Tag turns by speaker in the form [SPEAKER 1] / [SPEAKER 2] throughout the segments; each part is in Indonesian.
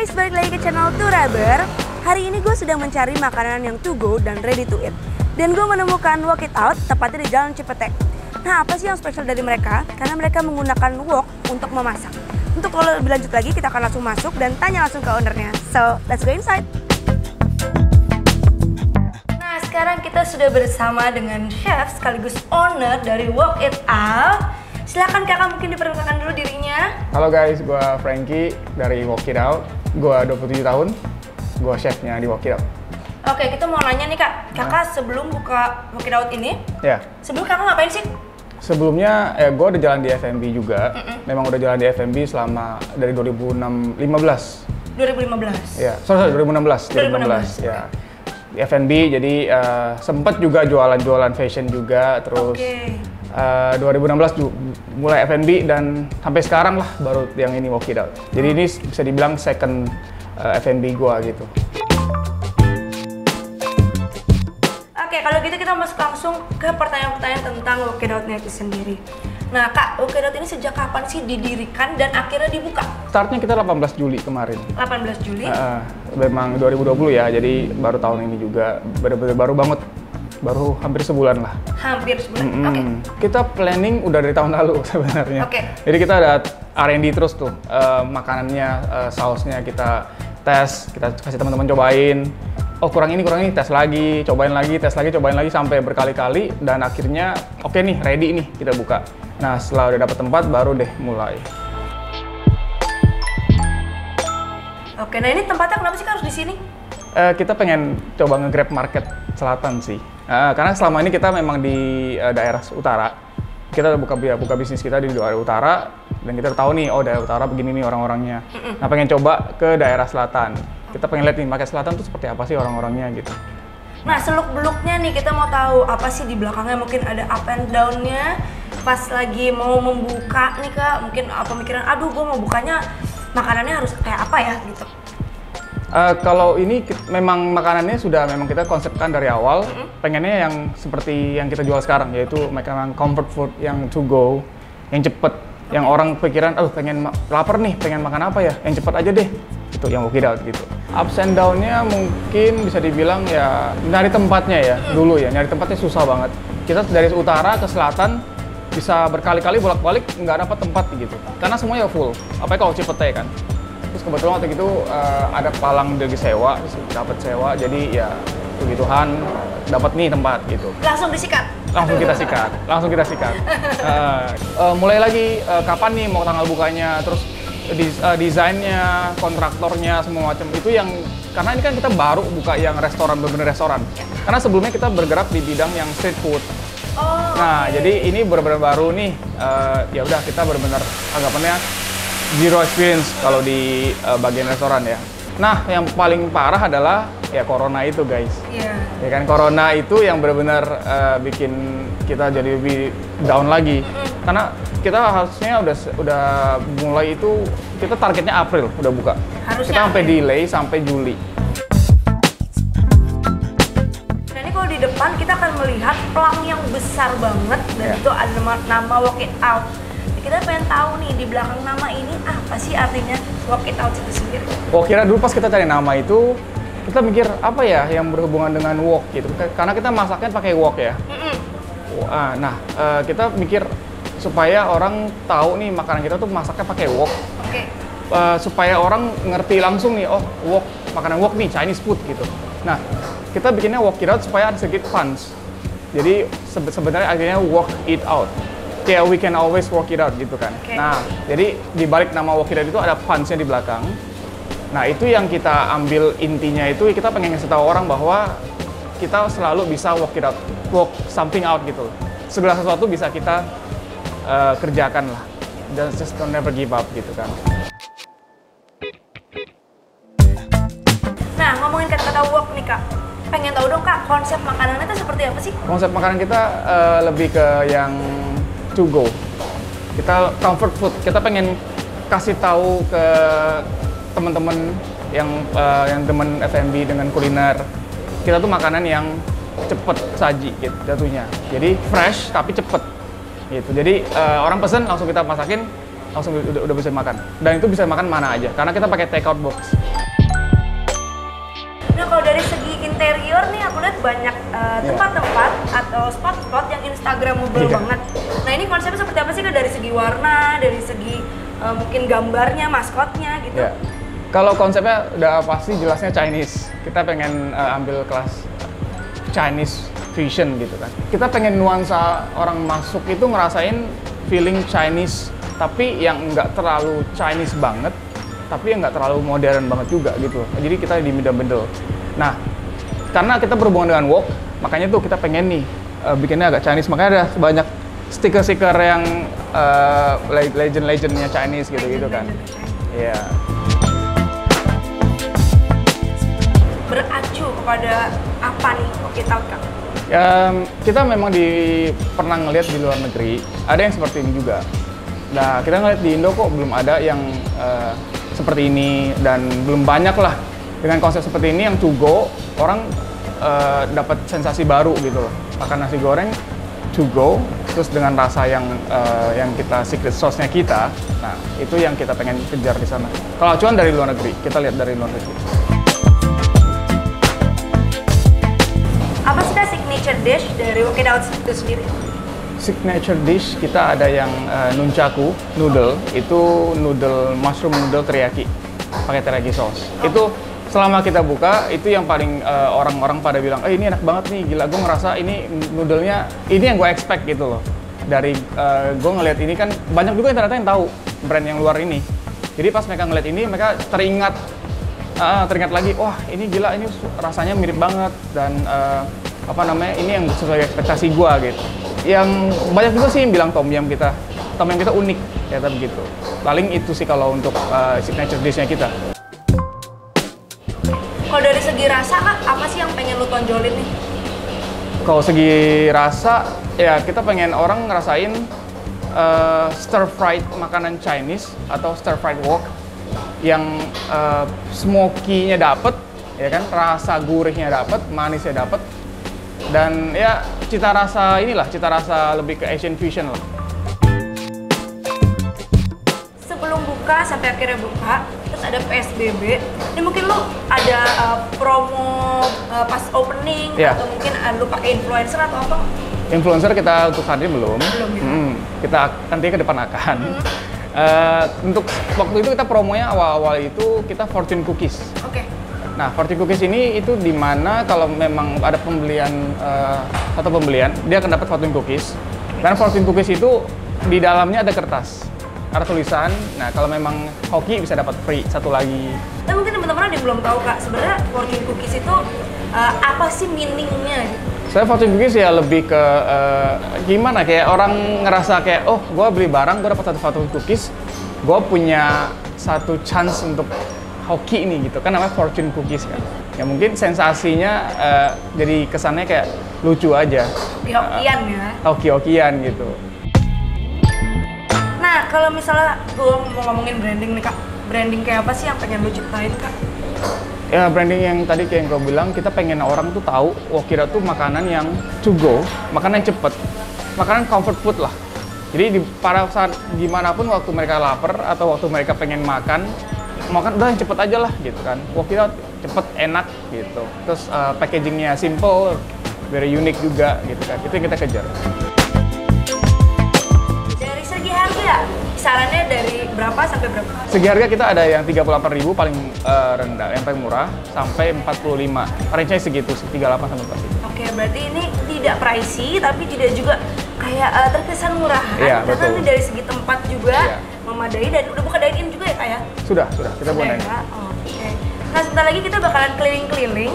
[SPEAKER 1] guys, balik lagi ke channel Turaber. Hari ini gue sedang mencari makanan yang to go dan ready to eat. Dan gue menemukan Wok It Out, tepatnya di Jalan Cipete. Nah, apa sih yang spesial dari mereka? Karena mereka menggunakan wok untuk memasak. Untuk kalau lebih lanjut lagi, kita akan langsung masuk dan tanya langsung ke ownernya. So, let's go inside. Nah, sekarang kita sudah bersama dengan chef sekaligus owner dari Wok It Out. Silakan kakak mungkin diperkenalkan dulu dirinya.
[SPEAKER 2] Halo guys, gue Frankie dari Wok It Out. Gue 27 tahun, gue chefnya di Wok It Out.
[SPEAKER 1] Oke, kita mau nanya nih kak, kakak sebelum buka Wok It Out ini, sebelum kakak ngapain sih?
[SPEAKER 2] Sebelumnya, gue udah jalan di F&B juga. Memang udah jalan di F&B selama dari 2015.
[SPEAKER 1] 2015?
[SPEAKER 2] Ya, sorry 2016.
[SPEAKER 1] 2016
[SPEAKER 2] ya. Di F&B, jadi sempet juga jualan fashion juga, terus 2016 mulai F&B dan sampai sekarang lah baru yang ini Wok It Out. Jadi ini bisa dibilang second F&B gua gitu.
[SPEAKER 1] Oke, kalau gitu kita masuk langsung ke pertanyaan-pertanyaan tentang Wok It Out-nya itu sendiri. Nah kak, Wok It Out ini sejak kapan sih didirikan dan akhirnya dibuka?
[SPEAKER 2] Startnya kita 18 Juli kemarin.
[SPEAKER 1] 18 Juli?
[SPEAKER 2] Memang 2020 ya, jadi baru tahun ini juga, bener-bener baru banget. Baru hampir sebulan lah.
[SPEAKER 1] Hampir sebulan? Oke.
[SPEAKER 2] Kita planning udah dari tahun lalu sebenarnya. Jadi kita ada R&D terus tuh, makanannya, sausnya kita tes, kita kasih teman-teman cobain. Oh kurang ini, tes lagi, cobain lagi, sampai berkali-kali. Dan akhirnya oke nih, ready nih kita buka. Nah setelah udah dapet tempat, baru deh mulai.
[SPEAKER 1] Oke, nah ini tempatnya kenapa sih harus di sini?
[SPEAKER 2] Kita pengen coba nge-grab market selatan sih. Karena selama ini kita memang di daerah utara. Kita buka bisnis kita di daerah utara dan kita tahu nih, oh daerah utara begini nih orang-orangnya. Nah pengen coba ke daerah selatan. Kita pengen lihat nih market selatan tuh seperti apa sih orang-orangnya gitu.
[SPEAKER 1] Nah seluk-beluknya nih kita mau tahu apa sih di belakangnya, mungkin ada up and down-nya. Pas lagi mau membuka nih kak, mungkin pemikiran, aduh gue mau bukanya makanannya harus kayak apa ya gitu.
[SPEAKER 2] Kalau ini memang makanannya sudah memang kita konsepkan dari awal, pengennya yang seperti yang kita jual sekarang, yaitu makanan comfort food yang to go, yang cepet, yang orang pikiran, pengen lapar nih, pengen makan apa ya, yang cepet aja deh, itu yang Wok It Out gitu. Ups and down-nya mungkin bisa dibilang ya nyari tempatnya ya, dulu ya, nyari tempatnya susah banget. Kita dari utara ke selatan bisa berkali-kali bolak-balik nggak dapat tempat gitu, karena semuanya full, apalagi kalau Cipete kan. Terus kebetulan waktu itu ada palang dari sewa, dapat sewa, jadi ya puji Tuhan dapat nih tempat gitu.
[SPEAKER 1] Langsung disikat?
[SPEAKER 2] Langsung kita sikat. Mulai lagi kapan nih mau tanggal bukanya, terus desainnya, kontraktornya, semua macam itu yang, karena ini kan kita baru buka yang restoran, bener-bener restoran. Karena sebelumnya kita bergerak di bidang yang street food. Jadi ini benar-benar baru nih, ya udah kita benar-benar anggapannya zero experience kalau di bagian restoran ya. Nah, yang paling parah adalah ya corona itu guys. Ya kan, corona itu yang benar-benar bikin kita jadi lebih down lagi. Karena kita harusnya udah mulai itu, kita targetnya April udah buka. Kita sampai delay sampai Juli.
[SPEAKER 1] Nah ini kalau di depan kita akan melihat pelang yang besar banget dan itu ada nama Wok It Out. Kita pengen tahu nih di belakang nama ini apa sih artinya Wok It Out itu sendiri?
[SPEAKER 2] Kira dulu pas kita cari nama itu, kita mikir apa ya yang berhubungan dengan wok gitu. Karena kita masaknya pakai wok ya. Nah, kita mikir supaya orang tahu nih makanan kita tuh masaknya pakai wok. Supaya orang ngerti langsung nih, oh wok, makanan wok nih, Chinese food gitu. Nah, kita bikinnya Wok It Out supaya ada sedikit fun. Jadi sebenarnya akhirnya Wok It Out. Kayak we can always work it out gitu kan. Nah, jadi di balik nama Wok It Out itu ada fun-nya di belakang. Nah, itu yang kita ambil intinya itu, kita pengen ngasih tahu orang bahwa kita selalu bisa work it out, work something out gitu. Segala sesuatu bisa kita kerjakan lah. Just don't never give up gitu kan.
[SPEAKER 1] Nah, ngomongin kata-kata wok nih kak, pengen tahu dong kak, konsep makanannya itu seperti apa sih?
[SPEAKER 2] Konsep makanan kita lebih ke yang to go. Kita comfort food. Kita pengen kasih tahu ke teman-teman yang teman F&B dengan kuliner. Kita tuh makanan yang cepet saji gitu jatuhnya. Jadi fresh tapi cepet gitu. Jadi orang pesen langsung kita masakin, langsung udah bisa makan. Dan itu bisa makan mana aja, karena kita pakai take out box.
[SPEAKER 1] Nah kalau dari segi interior nih aku lihat banyak tempat-tempat atau spot-spot yang instagramable banget. Nah ini konsepnya seperti apa sih Kak? Dari segi warna, dari segi mungkin gambarnya, maskotnya gitu?
[SPEAKER 2] Kalau konsepnya udah pasti jelasnya Chinese. Kita pengen ambil kelas Chinese fusion gitu kan. Kita pengen nuansa orang masuk itu ngerasain feeling Chinese, tapi yang nggak terlalu Chinese banget, tapi yang nggak terlalu modern banget juga gitu. Jadi kita di middle. Nah, karena kita berhubungan dengan wok, makanya tuh kita pengen nih bikinnya agak Chinese. Makanya ada banyak stiker-stiker yang legend-legendnya Chinese gitu kan. Iya.
[SPEAKER 1] Beracu kepada apa nih Walk It Out Kak?
[SPEAKER 2] Kita memang pernah ngelihat di luar negeri, ada yang seperti ini juga. Nah, kita ngelihat di Indo kok belum ada yang seperti ini, dan belum banyak lah. Dengan konsep seperti ini yang to go, orang dapat sensasi baru gitu loh. Makan nasi goreng to go, terus dengan rasa yang kita secret sauce-nya kita, nah itu yang kita pengen kejar di sana. Kalau acuan dari luar negeri, kita lihat dari luar negeri.
[SPEAKER 1] Apa sih Kak signature dish dari Walk It Out itu sendiri?
[SPEAKER 2] Signature dish kita ada yang nunchaku noodle, itu mushroom noodle teriyaki, pakai teriyaki sauce. Itu selama kita buka, itu yang paling orang-orang pada bilang, ini enak banget nih, gila gue ngerasa ini noodle-nya, ini yang gue expect gitu loh. Dari gue ngeliat ini kan, banyak juga yang ternyata yang tahu brand yang luar ini. Jadi pas mereka ngeliat ini, mereka teringat lagi, wah ini gila, ini rasanya mirip banget, dan ini yang sesuai ekspektasi gue gitu. Yang banyak juga sih yang bilang tom yum kita unik, ya begitu. Paling itu sih kalau untuk signature dish-nya kita.
[SPEAKER 1] Kalau dari segi rasa Kak, apa sih yang pengen lu tonjolin nih?
[SPEAKER 2] Kalau segi rasa, ya kita pengen orang ngerasain stir fried makanan Chinese atau stir fried wok yang smoky-nya dapet, ya kan, rasa gurihnya dapet, manisnya dapet, dan ya cita rasa lebih ke Asian fusion lah.
[SPEAKER 1] Sebelum buka sampai akhirnya buka, terus ada PSBB, ini mungkin lu ada promo pas opening atau mungkin lu pakai influencer atau apa?
[SPEAKER 2] Influencer kita untuk saat ini belum.
[SPEAKER 1] Ya?
[SPEAKER 2] Kita nanti ke depan akan. Untuk waktu itu kita promonya awal-awal itu kita fortune cookies.
[SPEAKER 1] Oke.
[SPEAKER 2] Nah, fortune cookies ini itu dimana kalau memang ada pembelian satu pembelian, dia akan dapat fortune cookies. Dan fortune cookies itu di dalamnya ada kertas, ada tulisan. Nah, kalau memang hoki bisa dapat free satu lagi.
[SPEAKER 1] Nah, mungkin teman-teman ada yang belum tahu Kak, sebenarnya fortune cookies itu apa sih meaningnya?
[SPEAKER 2] Saya fortune cookies ya lebih ke gimana, kayak orang ngerasa kayak, oh gue beli barang, gue dapat satu fortune cookies, gue punya satu chance untuk hoki nih gitu kan, namanya fortune cookies kan. Ya mungkin sensasinya jadi kesannya kayak lucu aja.
[SPEAKER 1] Hoki-hokian ya?
[SPEAKER 2] Hoki-hokian gitu.
[SPEAKER 1] Nah kalau misalnya gue mau ngomongin branding nih Kak, branding kayak apa sih yang pengen lu ciptain Kak?
[SPEAKER 2] Ya branding yang tadi kayak yang gue bilang, kita pengen orang tuh tahu, wah kira tuh makanan yang to go, makanan yang cepet, makanan comfort food lah. Jadi pada saat gimana pun waktu mereka lapar atau waktu mereka pengen makan udah yang cepet aja lah gitu kan. Wah kira cepet, enak gitu. Terus packagingnya simple, very unique juga gitu kan. Itu yang kita kejar.
[SPEAKER 1] Dari segi harga, kisarannya dari berapa sampai berapa?
[SPEAKER 2] Segi harga kita ada yang 38.000 paling rendah, yang paling murah, sampai 45. Range-nya segitu, 38 sampai 45.
[SPEAKER 1] Oke, berarti ini tidak pricey tapi tidak juga kayak terkesan murah.
[SPEAKER 2] Iya,
[SPEAKER 1] karena
[SPEAKER 2] betul.
[SPEAKER 1] ini dari segi tempat juga memadai, dan udah buka dine-in juga ya Kak ya?
[SPEAKER 2] Sudah, kita buat
[SPEAKER 1] ya? Oke. Nah, sebentar lagi kita bakalan keliling-keliling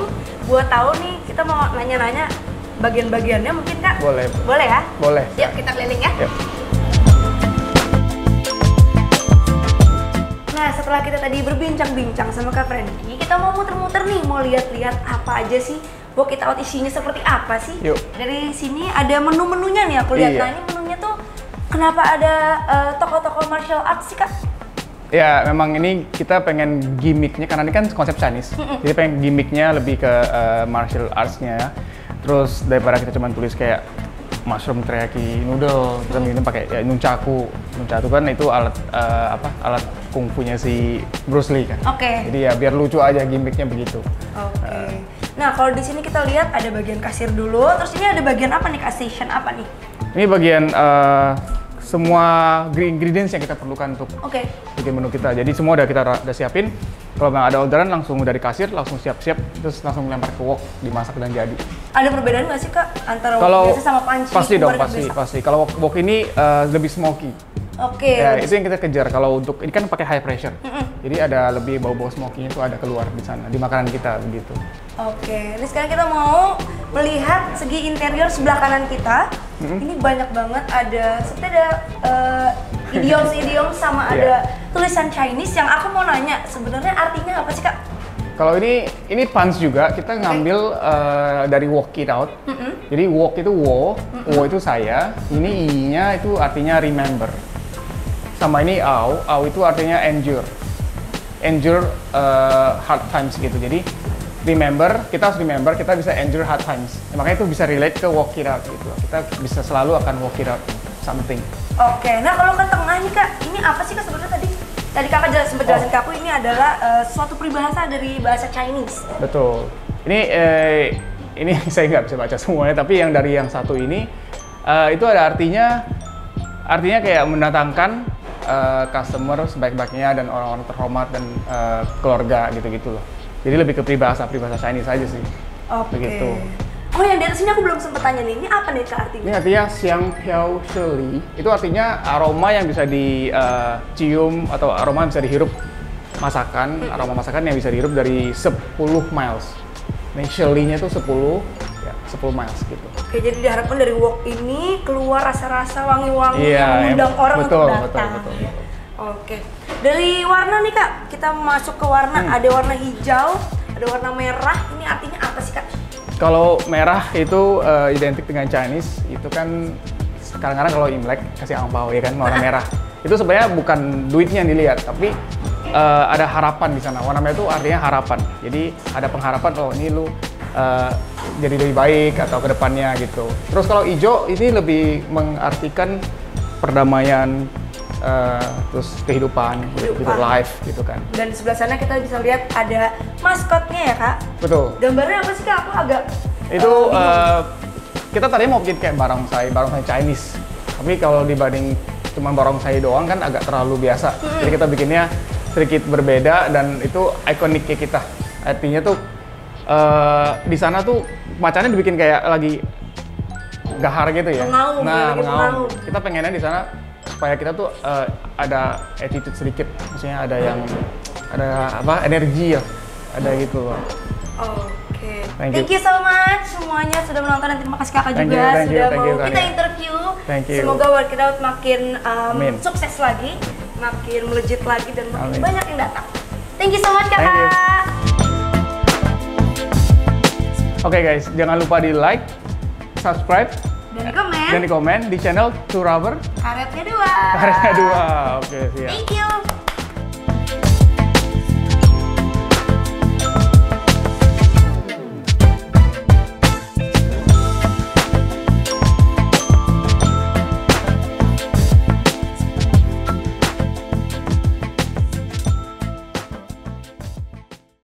[SPEAKER 1] buat tahu nih, kita mau nanya-nanya bagian-bagiannya mungkin Kak?
[SPEAKER 2] Boleh.
[SPEAKER 1] Boleh ya?
[SPEAKER 2] Boleh.
[SPEAKER 1] Yuk kita keliling ya.
[SPEAKER 2] Yuk.
[SPEAKER 1] Nah, setelah kita tadi berbincang-bincang sama Kak Franky, kita mau muter-muter nih, mau lihat-lihat apa aja sih Walk It Out isinya seperti apa sih?
[SPEAKER 2] Yuk.
[SPEAKER 1] Dari sini ada menu-menunya nih aku lihat.
[SPEAKER 2] Iya.
[SPEAKER 1] Nah, ini menunya tuh kenapa ada tokoh-tokoh martial arts sih Kak?
[SPEAKER 2] Ya, memang ini kita pengen gimmicknya, karena ini kan konsep Chinese. Jadi pengen gimmicknya lebih ke martial arts-nya. Terus daripada kita cuma tulis kayak mushroom teriyaki noodle, kita bikin pakai ya, nunchaku. Nunchaku kan itu alat alat kungfunya si Bruce Lee kan.
[SPEAKER 1] Oke.
[SPEAKER 2] Jadi ya biar lucu aja gimmicknya begitu.
[SPEAKER 1] Oke. Nah, kalau di sini kita lihat ada bagian kasir dulu, terus ini ada bagian apa nih, Kak? Station apa nih?
[SPEAKER 2] Ini bagian semua ingredients yang kita perlukan untuk bikin menu kita. Jadi semua udah siapin. Kalau nggak ada orderan langsung dari kasir, langsung siap-siap, terus langsung lempar ke wok, dimasak dan jadi.
[SPEAKER 1] Ada perbedaan nggak sih, Kak, antara wok biasa sama panci?
[SPEAKER 2] Pasti dong, pasti. Kalau wok ini lebih smoky.
[SPEAKER 1] Oke.
[SPEAKER 2] Ya, itu yang kita kejar. Kalau untuk ini kan pakai high pressure, jadi ada lebih bau-bau smoky itu ada keluar di sana di makanan kita begitu.
[SPEAKER 1] Oke, ini sekarang kita mau melihat segi interior sebelah kanan kita. Ini banyak banget seperti ada idiom sama ada tulisan Chinese yang aku mau nanya, sebenarnya artinya apa sih, Kak?
[SPEAKER 2] Kalau ini puns juga, kita ngambil dari walk it out. Jadi walk itu wo itu saya, ini i-nya itu artinya remember. Sama ini au itu artinya endure hard times gitu. Jadi kita harus remember, kita bisa endure hard times. Makanya itu bisa relate ke walk it out gitu. Kita bisa selalu akan walk it out something.
[SPEAKER 1] Oke, nah kalau ke tengah nih, Kak, ini apa sih, Kak, sebenarnya tadi Kakak sempat jelasin ke aku, ini adalah suatu peribahasa dari bahasa Chinese.
[SPEAKER 2] Betul. Ini saya nggak bisa baca semuanya, tapi yang dari yang satu ini itu ada artinya kayak mendatangkan customer sebaik-baiknya dan orang-orang terhormat dan keluarga gitu-gitu loh. Jadi lebih ke peribahasa Chinese aja sih. Begitu.
[SPEAKER 1] Oh, yang di atas ini aku belum sempat tanya nih, ini apa nih, Kak, artinya?
[SPEAKER 2] Ini artinya Xiang Piao Shili, itu artinya aroma yang bisa dicium atau aroma yang bisa dihirup masakan, aroma masakan yang bisa dihirup dari 10 miles. Nah, Shili-nya itu 10 miles gitu.
[SPEAKER 1] Oke, jadi diharapkan dari wok ini keluar rasa-rasa wangi-wangi yang mengundang orang untuk datang. Betul. Oke, dari warna nih, Kak, kita masuk ke warna, ada warna hijau, ada warna merah, ini artinya apa sih, Kak?
[SPEAKER 2] Kalau merah itu identik dengan Chinese, itu kan kadang-kadang kalau Imlek kasih angpao ya kan, warna merah. Itu sebenarnya bukan duitnya yang dilihat, tapi ada harapan di sana. Warna merah itu artinya harapan. Jadi ada pengharapan, oh ini lu jadi lebih baik atau kedepannya gitu. Terus kalau hijau ini lebih mengartikan perdamaian, terus kehidupan, gitu, life gitu kan.
[SPEAKER 1] Dan di sebelah sana kita bisa lihat ada maskotnya ya, Kak?
[SPEAKER 2] Betul.
[SPEAKER 1] Gambarnya apa sih, Kak? Aku agak
[SPEAKER 2] itu kita tadi mau bikin kayak barongsai Chinese. Tapi kalau dibanding cuma barongsai doang kan agak terlalu biasa. Jadi kita bikinnya sedikit berbeda dan itu ikoniknya kita. Artinya tuh di sana tuh macannya dibikin kayak lagi gahar gitu ya. Mengaum. Kita pengennya di sana supaya kita tuh ada attitude sedikit, maksudnya ada energi ya, ada gitu loh.
[SPEAKER 1] Oke. Thank you so much semuanya sudah menonton dan terima kasih Kakak juga sudah mau kita interview. Semoga Work It Out makin sukses lagi, makin melejit lagi dan makin banyak yang datang. Thank you so much, Kakak.
[SPEAKER 2] Oke guys, jangan lupa di like, subscribe,
[SPEAKER 1] dan di komen
[SPEAKER 2] di channel Two Rubber.
[SPEAKER 1] Karetnya 2.
[SPEAKER 2] Oke, siap.
[SPEAKER 1] Thank you.